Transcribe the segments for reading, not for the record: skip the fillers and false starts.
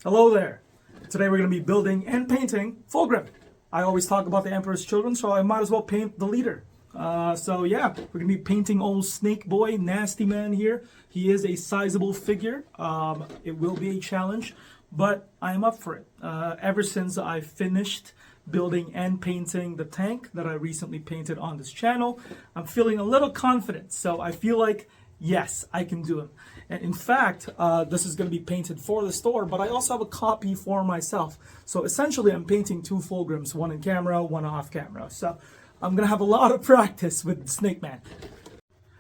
Hello there. Today we're going to be building and painting Fulgrim. I always talk about the Emperor's Children, so I might as well paint the leader. So yeah, we're going to be painting old Snake Boy, Nasty Man here. He is a sizable figure. It will be a challenge, but I am up for it. Ever since I finished building and painting the tank that I recently painted on this channel, I'm feeling a little confident. So I feel like, yes, I can do it. And in fact, this is going to be painted for the store, but I also have a copy for myself. So essentially, I'm painting two Fulgrims, one in camera, one off camera. So I'm going to have a lot of practice with Snake Man.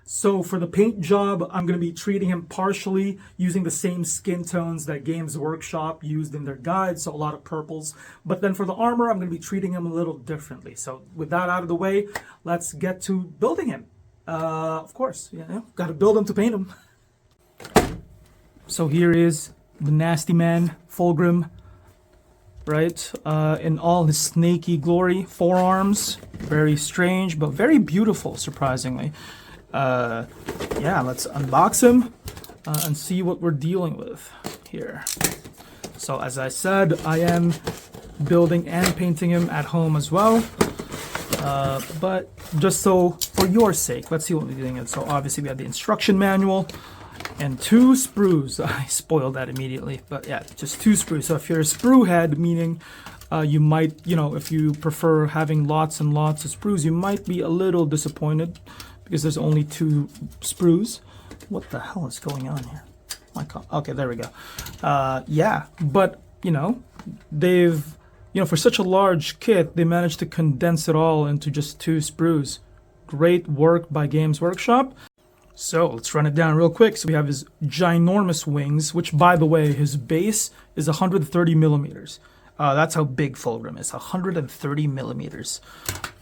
So for the paint job, I'm going to be treating him partially using the same skin tones that Games Workshop used in their guide, so a lot of purples. But then for the armor, I'm going to be treating him a little differently. So with that out of the way, let's get to building him. Of course, got to build him to paint him. So here is the Nasty Man, Fulgrim, right? In all his snaky glory, forearms, very strange, but very beautiful, surprisingly. Yeah, let's unbox him and see what we're dealing with here. So as I said, I am building and painting him at home as well. But just so for your sake, let's see what we're doing. So obviously we have the instruction manual and two sprues. I spoiled that immediately, but yeah, just two sprues. So if you're a sprue head, meaning you might, if you prefer having lots and lots of sprues, you might be a little disappointed because there's only two sprues. What the hell is going on here? Okay, there we go. Yeah, but they've, for such a large kit, they managed to condense it all into just two sprues. Great work by Games Workshop. So let's run it down real quick. So we have his ginormous wings, which by the way, his base is 130 millimeters. That's how big Fulgrim is, 130 millimeters.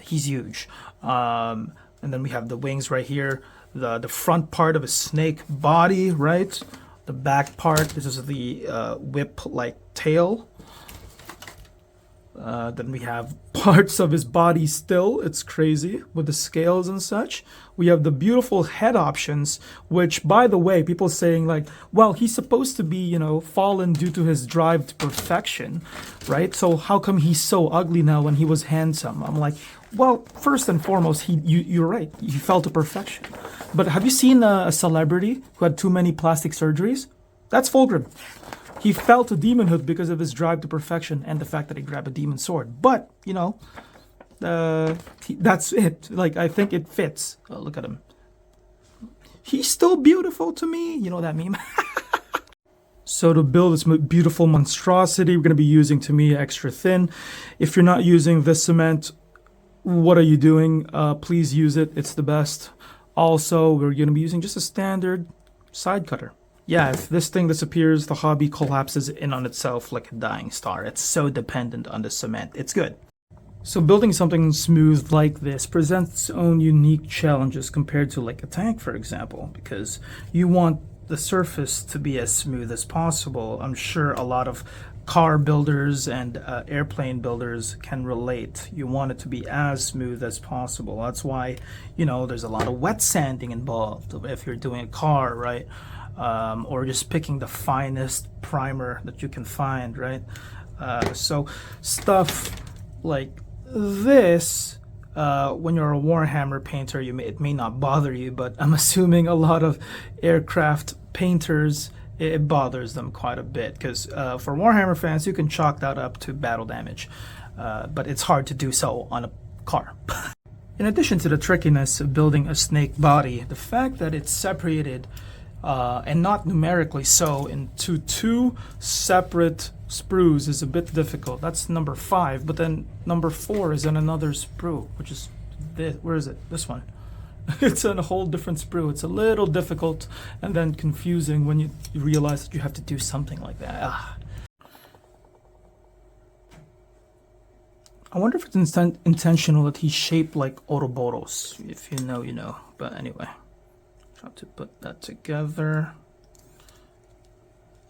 He's huge. And then we have the wings right here, the front part of a snake body, right? The back part, this is the whip-like tail. Then we have parts of his body still. It's crazy with the scales and such. We have the beautiful head options, which, by the way, people saying like, well, he's supposed to be, fallen due to his drive to perfection, right? So how come he's so ugly now when he was handsome? I'm like, well, first and foremost, you're right. He fell to perfection. But have you seen a celebrity who had too many plastic surgeries? That's Fulgrim. He fell to demonhood because of his drive to perfection and the fact that he grabbed a demon sword. But, that's it. Like, I think it fits. Oh, look at him. He's still beautiful to me. You know that meme? So to build this beautiful monstrosity, we're going to be using Tamiya Extra Thin. If you're not using this cement, what are you doing? Please use it. It's the best. Also, we're going to be using just a standard side cutter. Yeah, if this thing disappears, the hobby collapses in on itself like a dying star. It's so dependent on the cement. It's good. So building something smooth like this presents its own unique challenges compared to like a tank, for example, because you want the surface to be as smooth as possible. I'm sure a lot of car builders and airplane builders can relate. You want it to be as smooth as possible. That's why, there's a lot of wet sanding involved if you're doing a car, right? Or just picking the finest primer that you can find, right? So stuff like this, when you're a Warhammer painter, it may not bother you, but I'm assuming a lot of aircraft painters, it bothers them quite a bit, because for Warhammer fans, you can chalk that up to battle damage, but it's hard to do so on a car. In addition to the trickiness of building a snake body, the fact that it's separated and not numerically so into two separate sprues is a bit difficult. That's number 5, but then number 4 is in another sprue, which is this. Where is it? This one. It's in a whole different sprue. It's a little difficult and then confusing when you realize that you have to do something like that. I wonder if it's intentional that he's shaped like Ouroboros. If you know, you know. But anyway. Try to put that together.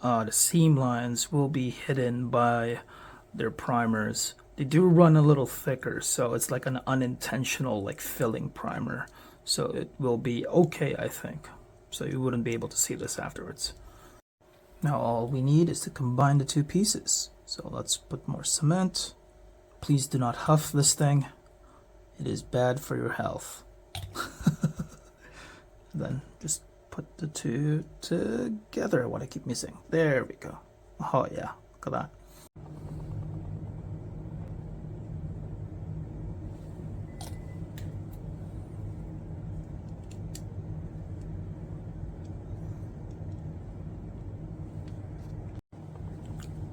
The seam lines will be hidden by their primers. They do run a little thicker, so it's like an unintentional like filling primer. So it will be okay, I think. So you wouldn't be able to see this afterwards. Now all we need is to combine the two pieces. So let's put more cement. Please do not huff this thing. It is bad for your health. Then just put the two together. What I keep missing. There we go. Oh yeah, look at that.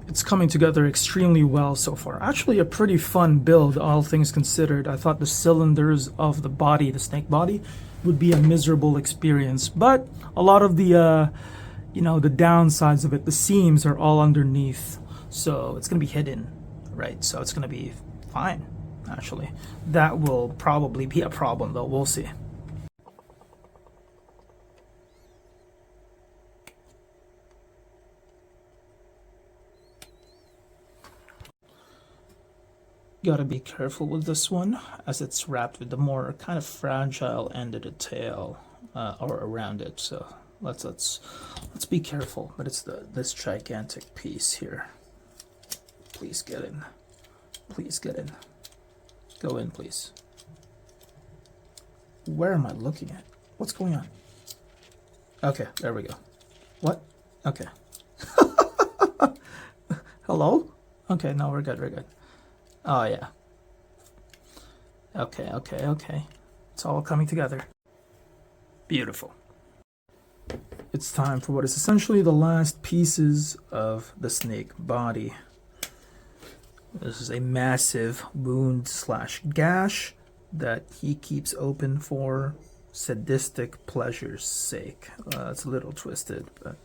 It's coming together extremely well so far. Actually a pretty fun build, all things considered. I thought the cylinders of the body, the snake body, would be a miserable experience. But a lot of the, you know, the downsides of it, the seams are all underneath. So it's going to be hidden, right? So it's going to be fine, actually. That will probably be a problem though, we'll see. Gotta be careful with this one, as it's wrapped with the more kind of fragile end of the tail, or around it. So let's be careful. But it's this gigantic piece here. Please get in. Please get in. Go in, please. Where am I looking at? What's going on? Okay, there we go. What? Okay. Hello? Okay, no, we're good. We're good. Oh, yeah. Okay, okay, okay. It's all coming together. Beautiful. It's time for what is essentially the last pieces of the snake body. This is a massive wound slash gash that he keeps open for sadistic pleasure's sake. It's a little twisted, but...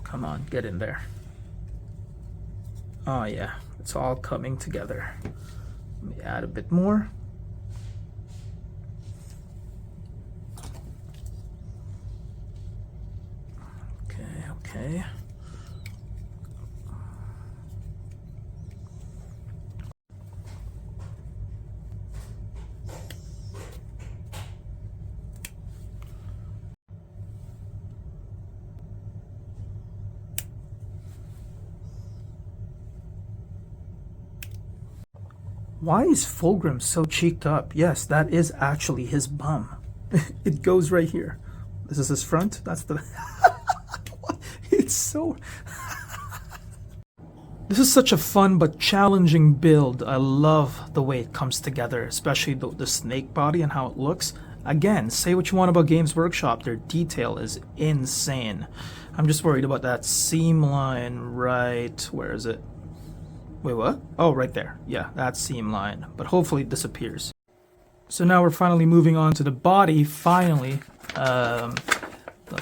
Come on, get in there. Oh yeah, it's all coming together. Let me add a bit more. Okay, okay. Why is Fulgrim so cheeked up? Yes, that is actually his bum. It goes right here. This is his front. That's the... It's so... This is such a fun but challenging build. I love the way it comes together, especially the snake body and how it looks. Again, say what you want about Games Workshop, their detail is insane. I'm just worried about that seam line right... Where is it? Wait, what? Oh, right there. Yeah, that seam line. But hopefully it disappears. So now we're finally moving on to the body, finally. The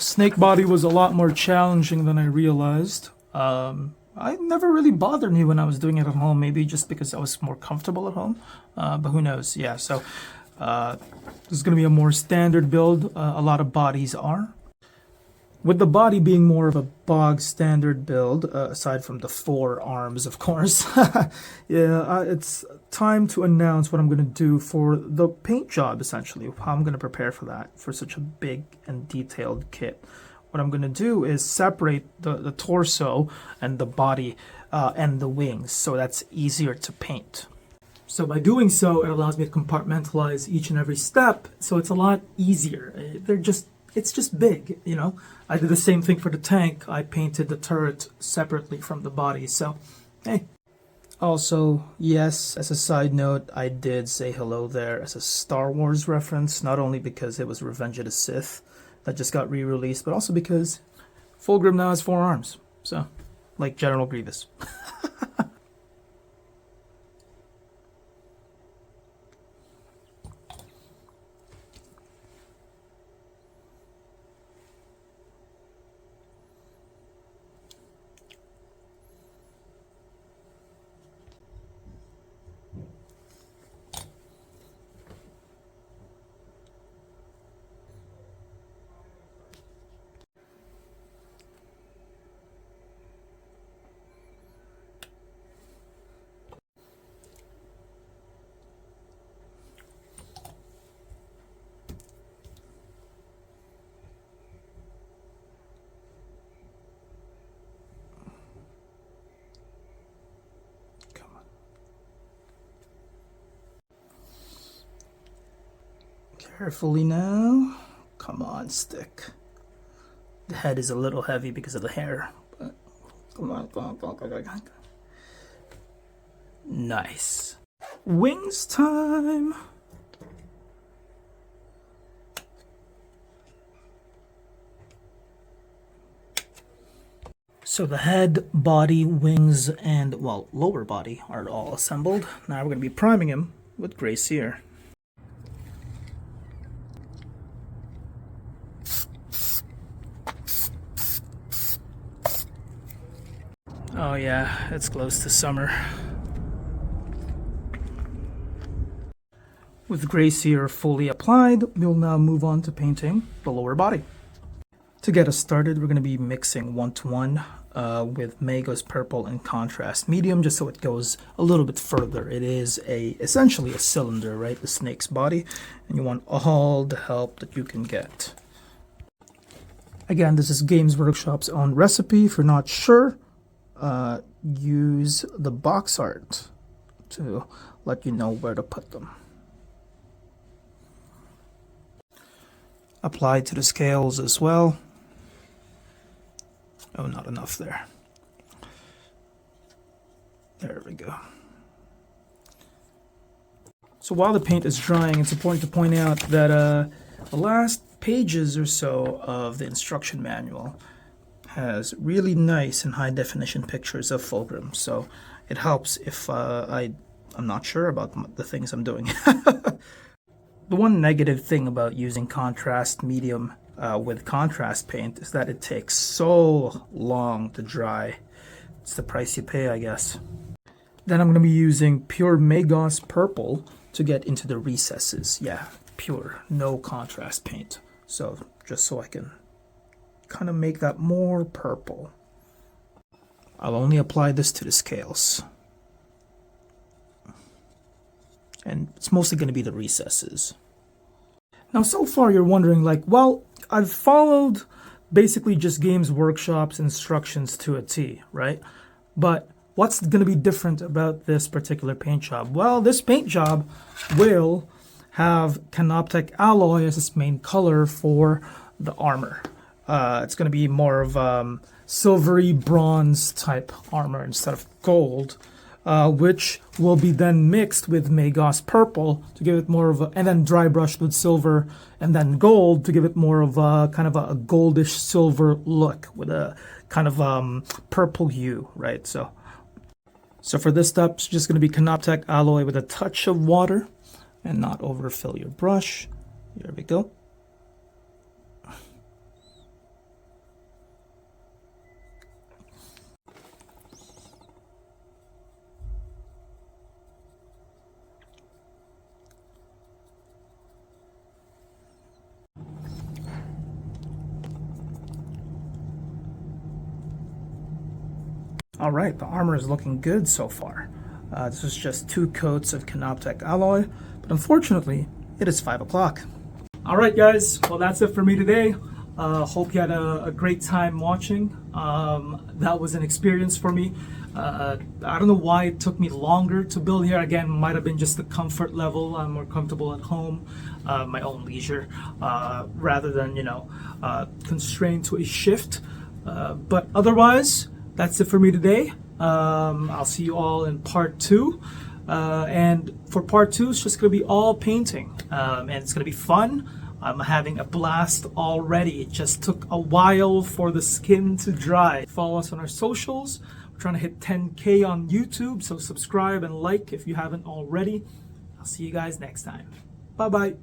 snake body was a lot more challenging than I realized. I never really bothered me when I was doing it at home, maybe just because I was more comfortable at home. But who knows? Yeah, so this is going to be a more standard build. A lot of bodies are. With the body being more of a bog standard build, aside from the 4 arms, of course, yeah, it's time to announce what I'm going to do for the paint job, essentially, how I'm going to prepare for that, for such a big and detailed kit. What I'm going to do is separate the torso and the body and the wings, so that's easier to paint. So by doing so, it allows me to compartmentalize each and every step, so it's a lot easier. It's just big, you know. I did the same thing for the tank. I painted the turret separately from the body, so hey. Also, yes, as a side note, I did say hello there as a Star Wars reference, not only because it was Revenge of the Sith that just got re-released, but also because Fulgrim now has 4 arms, so, like General Grievous. Carefully now. Come on, stick. The head is a little heavy because of the hair, but come on, come on, come on, come on, come on. Nice. Wings time. So the head, body, wings, and, well, lower body are all assembled. Now we're going to be priming him with gray cere. Oh yeah, it's close to summer. With gray cere fully applied, we'll now move on to painting the lower body. To get us started, we're going to be mixing 1:1 with Magos Purple and Contrast Medium, just so it goes a little bit further. It is essentially a cylinder, right? The snake's body, and you want all the help that you can get. Again, this is Games Workshop's own recipe. If you're not sure, use the box art to let you know where to put them. Apply to the scales as well. Oh, not enough there. There we go. So while the paint is drying, it's important to point out that the last pages or so of the instruction manual has really nice and high definition pictures of Fulgrim. So it helps if I'm not sure about the things I'm doing. The one negative thing about using contrast medium with contrast paint is that it takes so long to dry. It's the price you pay, I guess. Then I'm going to be using pure Magos Purple to get into the recesses. Yeah, pure, no contrast paint. So just so I can kind of make that more purple. I'll only apply this to the scales. And it's mostly going to be the recesses. Now, so far you're wondering, like, well, I've followed basically just Games Workshop's instructions to a T, right? But what's going to be different about this particular paint job? Well, this paint job will have Canoptek alloy as its main color for the armor. It's going to be more of silvery bronze type armor instead of gold, which will be then mixed with Magos Purple to give it more of a, and then dry brushed with silver and then gold to give it more of a kind of a goldish silver look with a kind of purple hue, right? So for this step, it's just going to be Canoptek alloy with a touch of water and not overfill your brush. Here we go. All right, the armor is looking good so far. This is just 2 coats of Canoptek alloy, but unfortunately, it is 5 o'clock. All right, guys, well, that's it for me today. Hope you had a great time watching. That was an experience for me. I don't know why it took me longer to build here. Again, might have been just the comfort level. I'm more comfortable at home, my own leisure, rather than, constrained to a shift. But otherwise, that's it for me today. I'll see you all in part 2. And for part 2, it's just going to be all painting. And it's going to be fun. I'm having a blast already. It just took a while for the skin to dry. Follow us on our socials. We're trying to hit 10K on YouTube, so subscribe and like if you haven't already. I'll see you guys next time. Bye-bye.